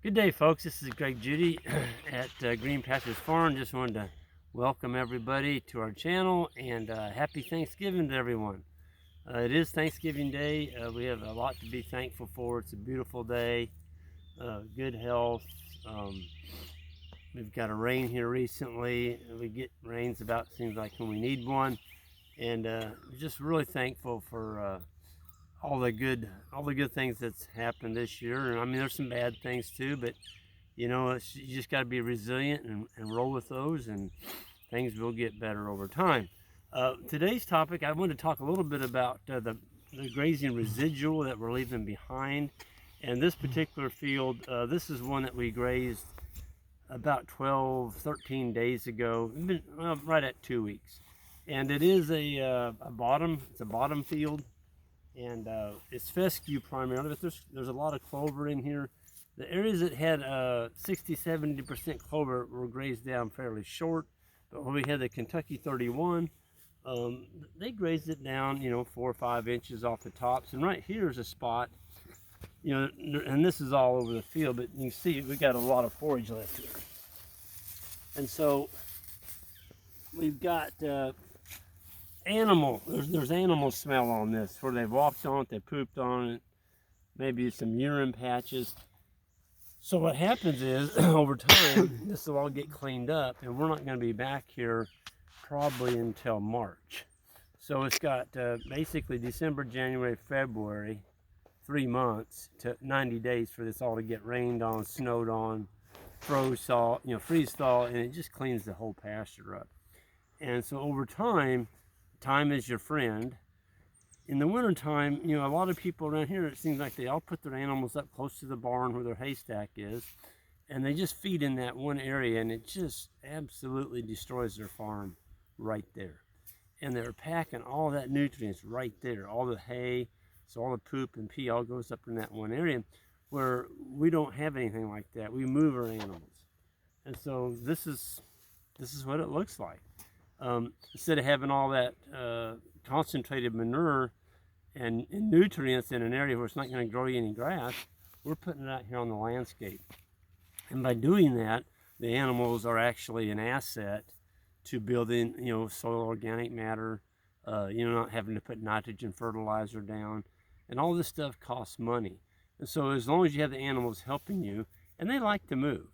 Good day, folks. This is Greg Judy at Green Pastures Farm. Just wanted to welcome everybody to our channel and happy Thanksgiving to everyone. It is Thanksgiving Day. We have a lot to be thankful for. It's a beautiful day, good health. We've got a rain here recently. We get rains about, seems like, when we need one. And just really thankful for all the good things that's happened this year. And I mean, there's some bad things too, but you know, you just got to be resilient and roll with those, and things will get better over time. Today's topic, I want to talk a little bit about the grazing residual that we're leaving behind. And this particular field, this is one that we grazed about 13 days ago, right at 2 weeks. And it is it's a bottom field. And it's fescue primarily, but there's a lot of clover in here. The areas that had 60-70% clover were grazed down fairly short, but when we had the Kentucky 31, they grazed it down, 4 or 5 inches off the tops. And right here is a spot, and this is all over the field, but you can see we got a lot of forage left here. And so we've got there's animal smell on this, where they've walked on it, they pooped on it, maybe some urine patches. So what happens is over time this will all get cleaned up, and we're not going to be back here probably until March. So it's got basically December, January, February, 3 months to 90 days for this all to get rained on, snowed on, freeze thaw, and it just cleans the whole pasture up. And so over time is your friend. In the wintertime, a lot of people around here, it seems like they all put their animals up close to the barn where their haystack is, and they just feed in that one area, and it just absolutely destroys their farm right there. And they're packing all that nutrients right there, all the hay, so all the poop and pee all goes up in that one area, where we don't have anything like that. We move our animals. And so this is what it looks like. Instead of having all that concentrated manure and nutrients in an area where it's not going to grow you any grass, we're putting it out here on the landscape. And by doing that, the animals are actually an asset to building, soil organic matter, not having to put nitrogen fertilizer down. And all this stuff costs money. And so as long as you have the animals helping you, and they like to move,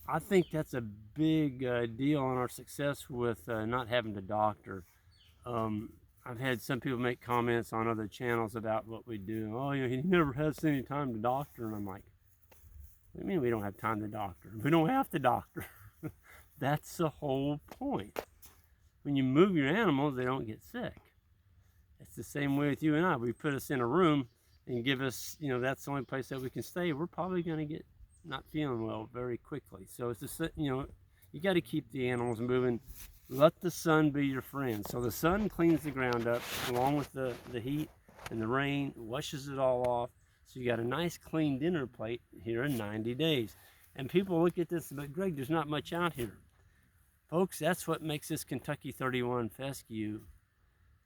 I think that's a big deal on our success with not having to doctor. I've had some people make comments on other channels about what we do. Oh, he never has any time to doctor. And I'm like, what do you mean we don't have time to doctor? We don't have to doctor. That's the whole point. When you move your animals, they don't get sick. It's the same way with you and I. We put us in a room and give us, that's the only place that we can stay. We're probably going to get not feeling well very quickly. So it's just, you got to keep the animals moving. Let the sun be your friend. So the sun cleans the ground up along with the heat and the rain, washes it all off. So you got a nice clean dinner plate here in 90 days. And people look at this, but Greg, there's not much out here. Folks, that's what makes this Kentucky 31 fescue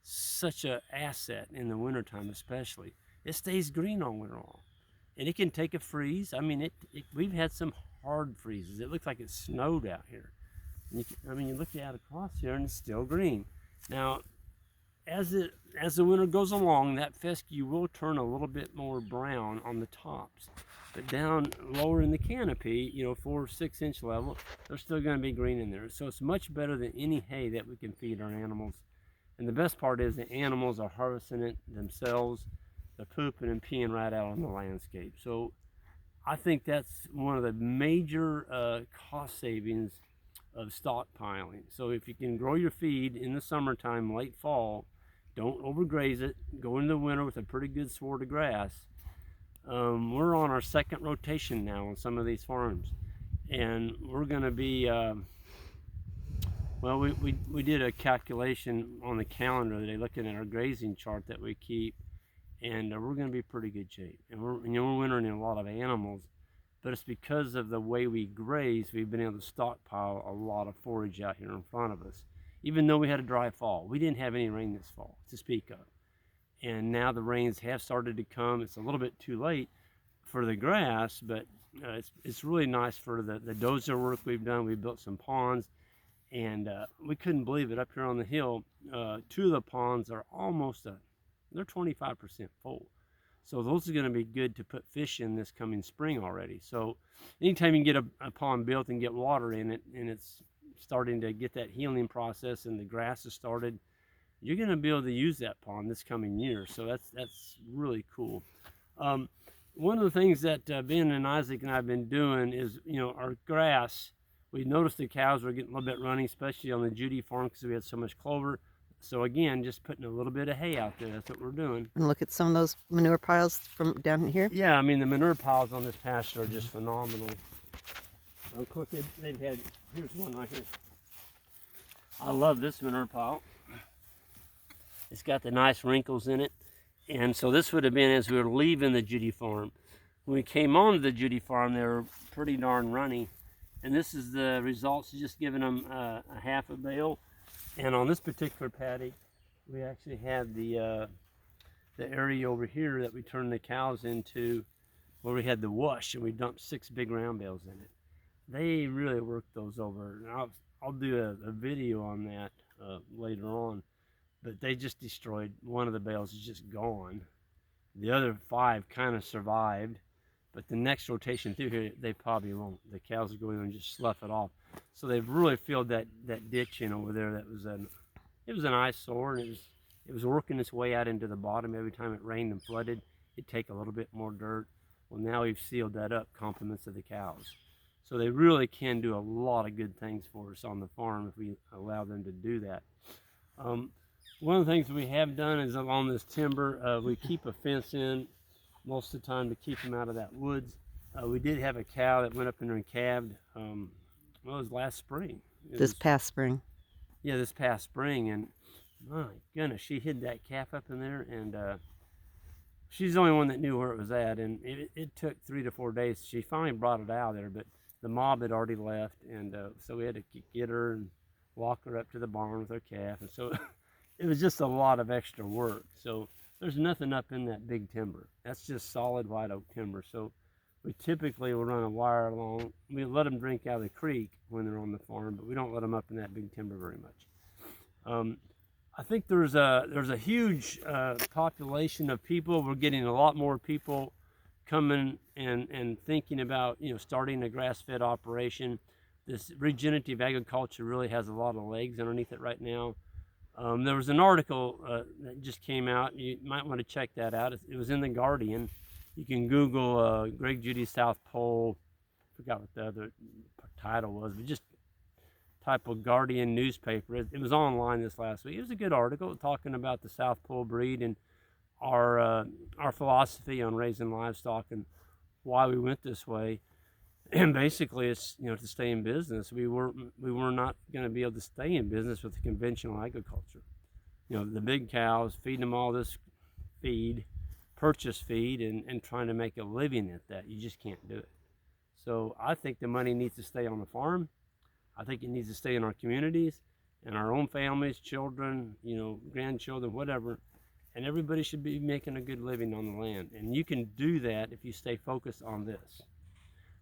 such an asset in the wintertime especially. It stays green all winter long. And it can take a freeze. I mean, we've had some hard freezes. It looks like it snowed out here. And you look out across here and it's still green. Now, as the winter goes along, that fescue will turn a little bit more brown on the tops. But down lower in the canopy, 4 or 6 inch level, they're still going to be green in there. So it's much better than any hay that we can feed our animals. And the best part is the animals are harvesting it themselves. They're pooping and peeing right out on the landscape. So I think that's one of the major cost savings of stockpiling. So if you can grow your feed in the summertime, late fall, don't overgraze it. Go into the winter with a pretty good sward of grass. We're on our second rotation now on some of these farms. And we're going to be, well, we did a calculation on the calendar today looking at our grazing chart that we keep. And we're going to be pretty good shape. And we're wintering in a lot of animals, but it's because of the way we graze, we've been able to stockpile a lot of forage out here in front of us. Even though we had a dry fall, we didn't have any rain this fall to speak of. And now the rains have started to come. It's a little bit too late for the grass, but it's really nice for the dozer work we've done. We built some ponds, and we couldn't believe it. Up here on the hill, 2 of the ponds are almost they're 25% full. So those are going to be good to put fish in this coming spring already. So anytime you can get a pond built and get water in it, and it's starting to get that healing process and the grass has started, you're going to be able to use that pond this coming year. So that's really cool. One of the things that Ben and Isaac and I have been doing is, our grass, we noticed the cows were getting a little bit runny, especially on the Judy farm because we had so much clover. So again, just putting a little bit of hay out there. That's what we're doing. And look at some of those manure piles from down here. Yeah, I mean, the manure piles on this pasture are just phenomenal. Of course, they've had, here's one right here. I love this manure pile. It's got the nice wrinkles in it. And so this would have been as we were leaving the Judy farm. When we came on to the Judy farm, they were pretty darn runny. And this is the results, just giving them a half a bale. And on this particular paddock, we actually had the area over here that we turned the cows into, where we had the wash, and we dumped 6 big round bales in it. They really worked those over. And I'll do a video on that later on. But they just destroyed, one of the bales is just gone. The other 5 kind of survived, but the next rotation through here, they probably won't. The cows will go in and just slough it off. So they've really filled that ditch in over there. It was an eyesore, and it was working its way out into the bottom. Every time it rained and flooded, it'd take a little bit more dirt. Well, now we've sealed that up, compliments of the cows. So they really can do a lot of good things for us on the farm if we allow them to do that. One of the things we have done is along this timber, we keep a fence in most of the time to keep them out of that woods. We did have a cow that went up in there and calved, it was last spring. This past spring. Yeah, this past spring, and my goodness, she hid that calf up in there, and she's the only one that knew where it was at, and it took 3 to 4 days. She finally brought it out of there, but the mob had already left, and so we had to get her and walk her up to the barn with her calf, and so it was just a lot of extra work. So there's nothing up in that big timber. That's just solid white oak timber. So we typically will run a wire along. We let them drink out of the creek when they're on the farm, but we don't let them up in that big timber very much. I think there's a huge population of people. We're getting a lot more people coming and thinking about starting a grass-fed operation. This regenerative agriculture really has a lot of legs underneath it right now. There was an article that just came out. You might want to check that out. It was in the Guardian. You can Google Greg Judy South Pole. I forgot what the other title was, but just type of Guardian newspaper. It was online this last week. It was a good article talking about the South Pole breed and our philosophy on raising livestock and why we went this way. And basically, it's to stay in business. We were not going to be able to stay in business with the conventional agriculture. The big cows, feeding them all this feed, purchase feed, and trying to make a living at that. You just can't do it. So I think the money needs to stay on the farm. I think it needs to stay in our communities and our own families, children, grandchildren, whatever. And everybody should be making a good living on the land. And you can do that if you stay focused on this.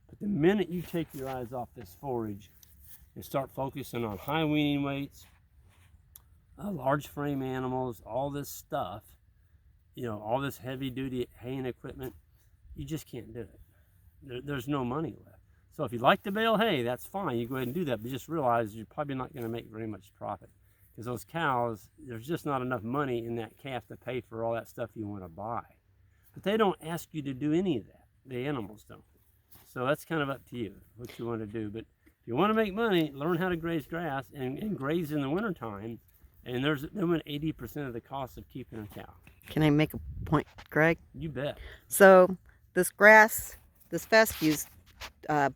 But the minute you take your eyes off this forage and start focusing on high weaning weights, large frame animals, all this stuff, all this heavy duty haying equipment, you just can't do it. There's no money left. So if you like to bale hay, that's fine. You go ahead and do that, but just realize you're probably not going to make very much profit. Because those cows, there's just not enough money in that calf to pay for all that stuff you want to buy. But they don't ask you to do any of that. The animals don't. So that's kind of up to you, what you want to do. But if you want to make money, learn how to graze grass and graze in the wintertime. And there's 80% of the cost of keeping a cow. Can I make a point, Greg? You bet. So this grass, this fescue's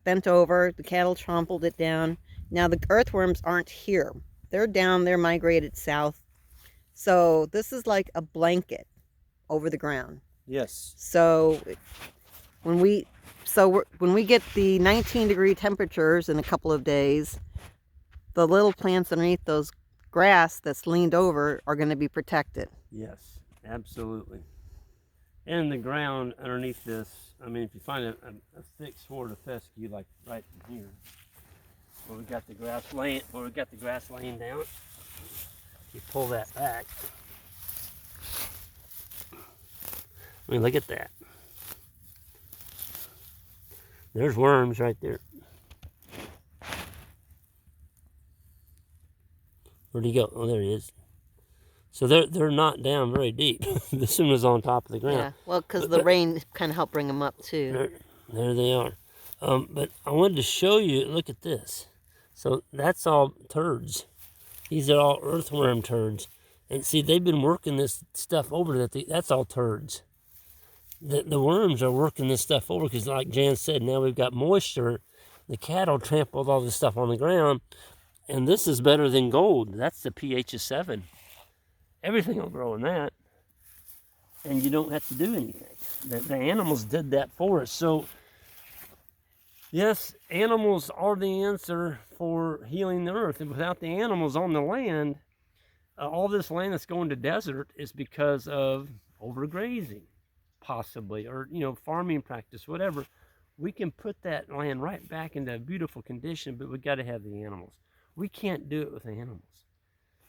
bent over, the cattle trampled it down. Now the earthworms aren't here. They're down, they're migrated south. So this is like a blanket over the ground. Yes. So when we get the 19-degree temperatures in a couple of days, the little plants underneath those grass that's leaned over are going to be protected. Yes, absolutely. And the ground underneath this, I mean, if you find a thick sward of fescue, like right in here, where we got the grass laying down, you pull that back. I mean, look at that. There's worms right there. Where'd he go? Oh, there he is. So they're not down very deep. This one was on top of the ground. Yeah, well, because the rain kind of helped bring them up too. There they are. But I wanted to show you, look at this. So that's all turds. These are all earthworm turds. And see, they've been working this stuff over. That's all turds. The worms are working this stuff over because, like Jan said, now we've got moisture. The cattle trampled all this stuff on the ground. And this is better than gold. That's the pH of 7. Everything will grow in that. And you don't have to do anything. The animals did that for us. So, yes, animals are the answer for healing the earth. And without the animals on the land, all this land that's going to desert is because of overgrazing, possibly, or, farming practice, whatever. We can put that land right back into a beautiful condition, but we got to have the animals. We can't do it with animals.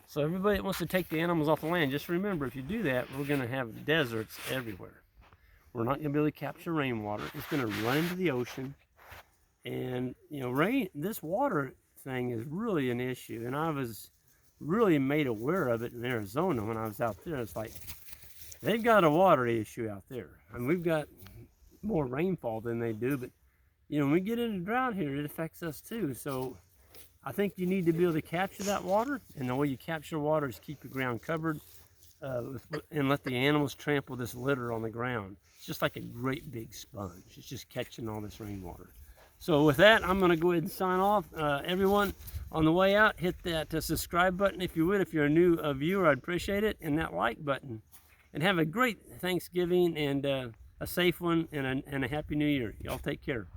So everybody that wants to take the animals off the land, just remember, if you do that, we're going to have deserts everywhere. We're not going to be able to capture rainwater. It's going to run into the ocean. And, this water thing is really an issue. And I was really made aware of it in Arizona when I was out there. It's like, they've got a water issue out there. And we've got more rainfall than they do. But, when we get into drought here, it affects us too. So I think you need to be able to capture that water, and the way you capture water is keep the ground covered and let the animals trample this litter on the ground. It's just like a great big sponge. It's just catching all this rainwater. So with that, I'm going to go ahead and sign off. Everyone, on the way out, hit that subscribe button if you would. If you're a new viewer, I'd appreciate it, and that like button. And have a great Thanksgiving and a safe one and a Happy New Year. Y'all take care.